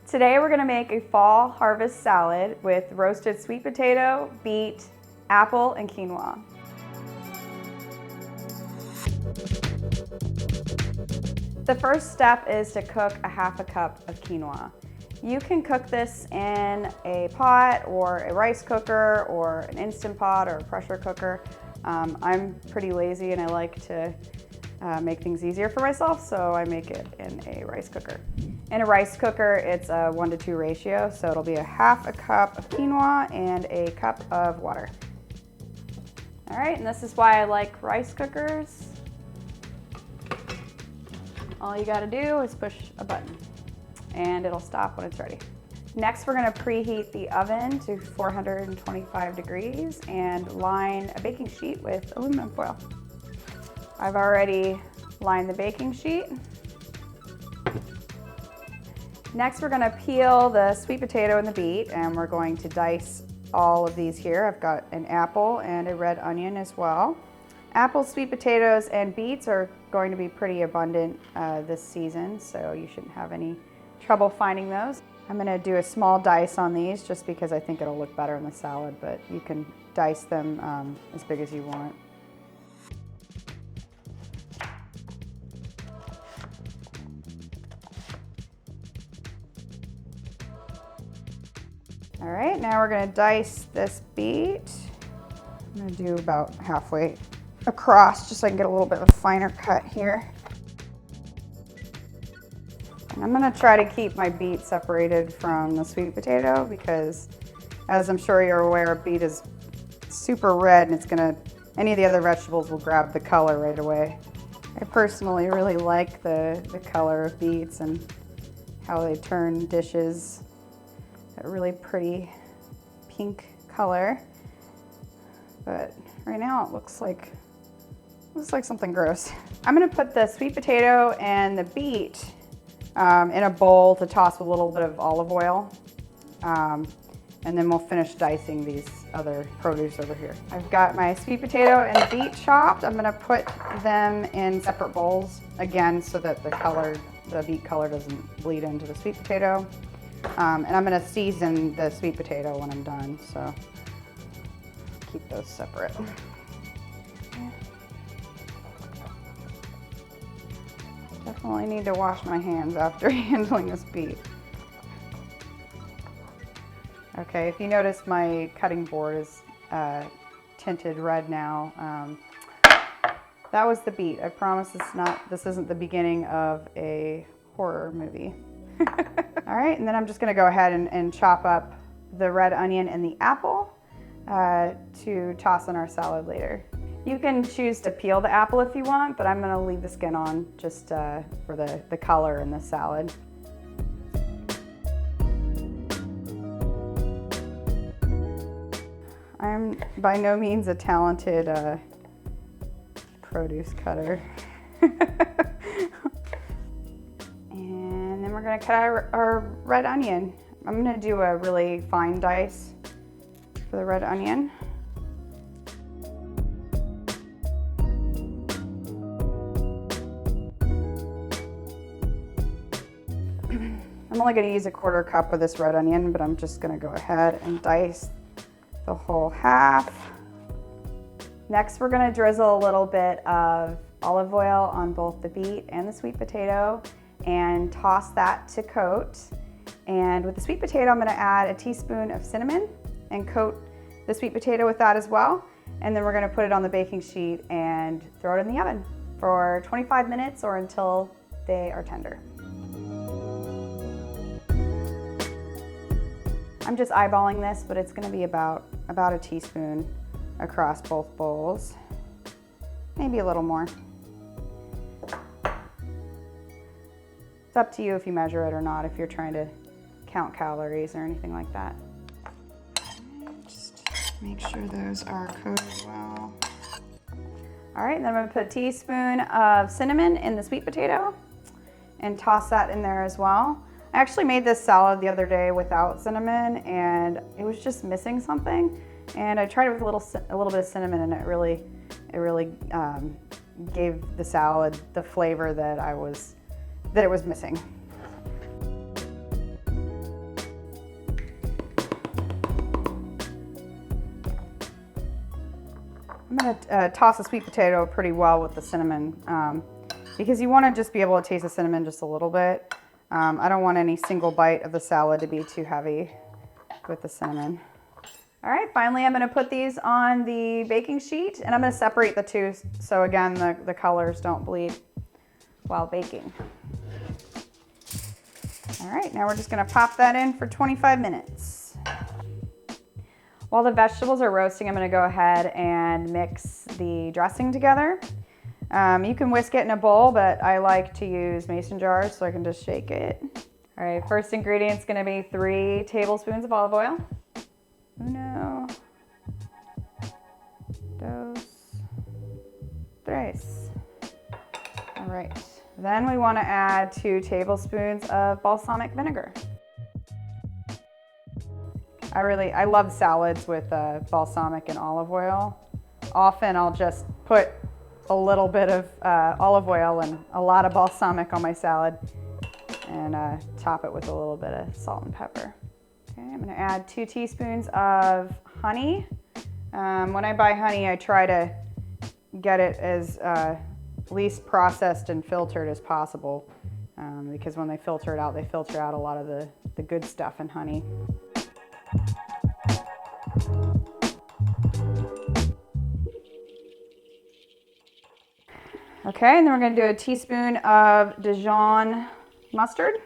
Today we're going to make a fall harvest salad with roasted sweet potato, beet, apple, and quinoa. The first step is to cook a half a cup of quinoa. You can cook this in a pot or a rice cooker or an Instant Pot or a pressure cooker. I'm pretty lazy and I like to make things easier for myself, so I make it in a rice cooker. In a rice cooker, it's a 1-to-2 ratio, so it'll be a half a cup of quinoa and a cup of water. All right, and this is why I like rice cookers. All you gotta do is push a button and it'll stop when it's ready. Next, we're gonna preheat the oven to 425 degrees and line a baking sheet with aluminum foil. I've already lined the baking sheet. Next, we're gonna peel the sweet potato and the beet, and we're going to dice all of these here. I've got an apple and a red onion as well. Apples, sweet potatoes, and beets are going to be pretty abundant this season, so you shouldn't have any trouble finding those. I'm gonna do a small dice on these just because I think it'll look better in the salad, but you can dice them as big as you want. All right, now we're gonna dice this beet. I'm gonna do about halfway across just so I can get a little bit of a finer cut here. And I'm gonna try to keep my beet separated from the sweet potato because, as I'm sure you're aware, beet is super red and any of the other vegetables will grab the color right away. I personally really like the color of beets and how they turn dishes a really pretty pink color, but right now it looks like something gross. I'm gonna put the sweet potato and the beet in a bowl to toss with a little bit of olive oil, and then we'll finish dicing these other produce over here. I've got my sweet potato and beet chopped. I'm gonna put them in separate bowls again so that the beet color doesn't bleed into the sweet potato. And I'm gonna season the sweet potato when I'm done, so keep those separate. Definitely need to wash my hands after handling this beet. Okay, if you notice, my cutting board is tinted red now. That was the beet. I promise this isn't the beginning of a horror movie. All right, and then I'm just gonna go ahead and chop up the red onion and the apple to toss in our salad later. You can choose to peel the apple if you want, but I'm gonna leave the skin on just for the color in the salad. I'm by no means a talented produce cutter. And then we're gonna cut our red onion. I'm gonna do a really fine dice for the red onion. I'm only gonna use a 1/4 cup of this red onion, but I'm just gonna go ahead and dice the whole half. Next, we're gonna drizzle a little bit of olive oil on both the beet and the sweet potato and toss that to coat. And with the sweet potato, I'm gonna add a teaspoon of cinnamon and coat the sweet potato with that as well. And then we're gonna put it on the baking sheet and throw it in the oven for 25 minutes or until they are tender. I'm just eyeballing this, but it's gonna be about a teaspoon across both bowls. Maybe a little more. It's up to you if you measure it or not, if you're trying to count calories or anything like that. Just make sure those are coated well. All right, then I'm gonna put a teaspoon of cinnamon in the sweet potato and toss that in there as well. I actually made this salad the other day without cinnamon and it was just missing something. And I tried it with a little bit of cinnamon and it really gave the salad the flavor that it was missing. I'm gonna toss the sweet potato pretty well with the cinnamon because you want to just be able to taste the cinnamon just a little bit. I don't want any single bite of the salad to be too heavy with the cinnamon. All right, finally I'm gonna put these on the baking sheet and I'm gonna separate the two so again the colors don't bleed while baking. All right, now we're just gonna pop that in for 25 minutes. While the vegetables are roasting, I'm gonna go ahead and mix the dressing together. You can whisk it in a bowl, but I like to use mason jars so I can just shake it. All right, first ingredient's gonna be 3 tablespoons of olive oil. Uno, dos, tres. All right, then we wanna add 2 tablespoons of balsamic vinegar. I love salads with balsamic and olive oil. Often I'll just put a little bit of olive oil and a lot of balsamic on my salad and top it with a little bit of salt and pepper. Okay, I'm gonna add 2 teaspoons of honey. When I buy honey, I try to get it as least processed and filtered as possible because when they filter it out a lot of the good stuff in honey. Okay, and then we're gonna do a teaspoon of Dijon mustard.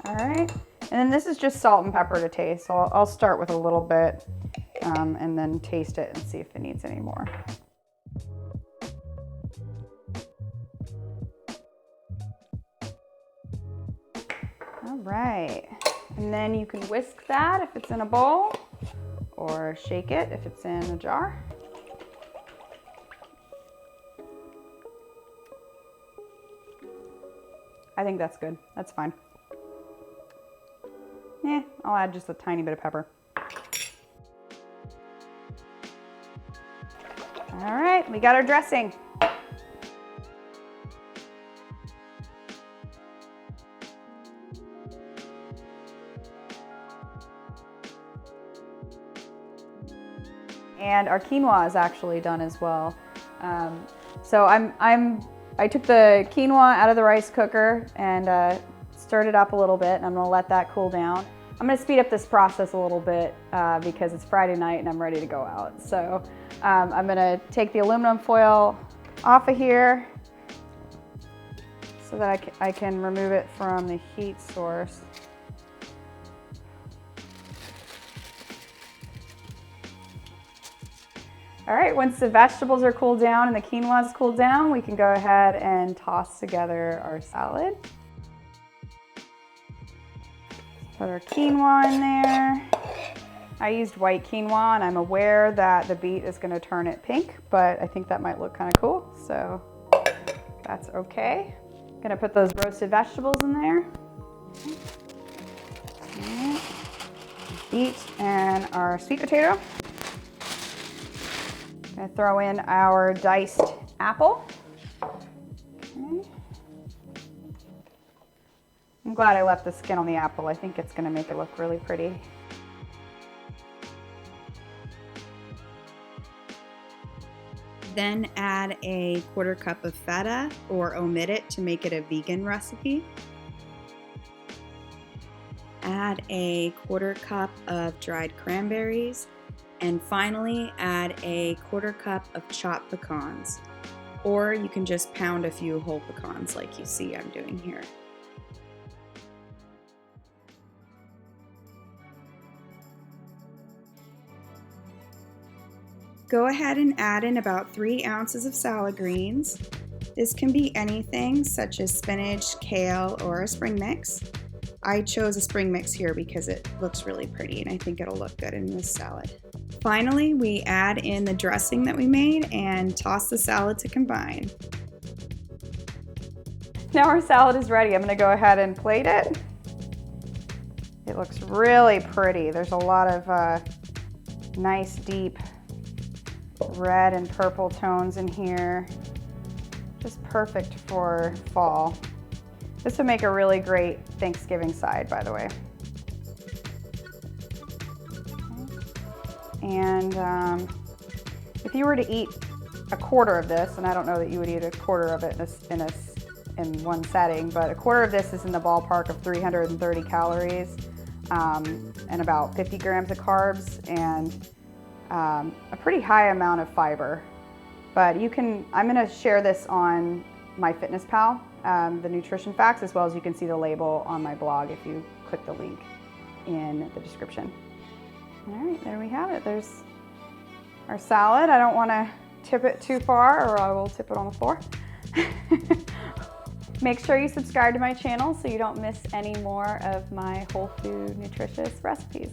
All right, and then this is just salt and pepper to taste. So I'll start with a little bit and then taste it and see if it needs any more. All right, and then you can whisk that if it's in a bowl or shake it if it's in a jar. I think that's good. That's fine. Yeah, I'll add just a tiny bit of pepper. All right, we got our dressing. And our quinoa is actually done as well. So I took the quinoa out of the rice cooker and stirred it up a little bit, and I'm gonna let that cool down. I'm gonna speed up this process a little bit because it's Friday night and I'm ready to go out. So I'm gonna take the aluminum foil off of here so that I can remove it from the heat source. All right, once the vegetables are cooled down and the quinoa is cooled down, we can go ahead and toss together our salad. Put our quinoa in there. I used white quinoa and I'm aware that the beet is gonna turn it pink, but I think that might look kind of cool, so that's okay. Gonna put those roasted vegetables in there. Right. Beet and our sweet potato. Gonna throw in our diced apple. Okay. I'm glad I left the skin on the apple. I think it's gonna make it look really pretty. Then add a 1/4 cup of feta or omit it to make it a vegan recipe. Add a 1/4 cup of dried cranberries. And finally, add a 1/4 cup of chopped pecans. Or you can just pound a few whole pecans like you see I'm doing here. Go ahead and add in about 3 ounces of salad greens. This can be anything such as spinach, kale, or a spring mix. I chose a spring mix here because it looks really pretty and I think it'll look good in this salad. Finally, we add in the dressing that we made and toss the salad to combine. Now our salad is ready. I'm gonna go ahead and plate it. It looks really pretty. There's a lot of nice deep red and purple tones in here. Just perfect for fall. This would make a really great Thanksgiving side, by the way. And if you were to eat a quarter of this, and I don't know that you would eat a quarter of it in one setting, but a quarter of this is in the ballpark of 330 calories and about 50 grams of carbs and a pretty high amount of fiber. But I'm gonna share this on MyFitnessPal, the nutrition facts, as well as you can see the label on my blog if you click the link in the description. All right, there we have it. There's our salad. I don't wanna tip it too far or I will tip it on the floor. Make sure you subscribe to my channel so you don't miss any more of my whole food nutritious recipes.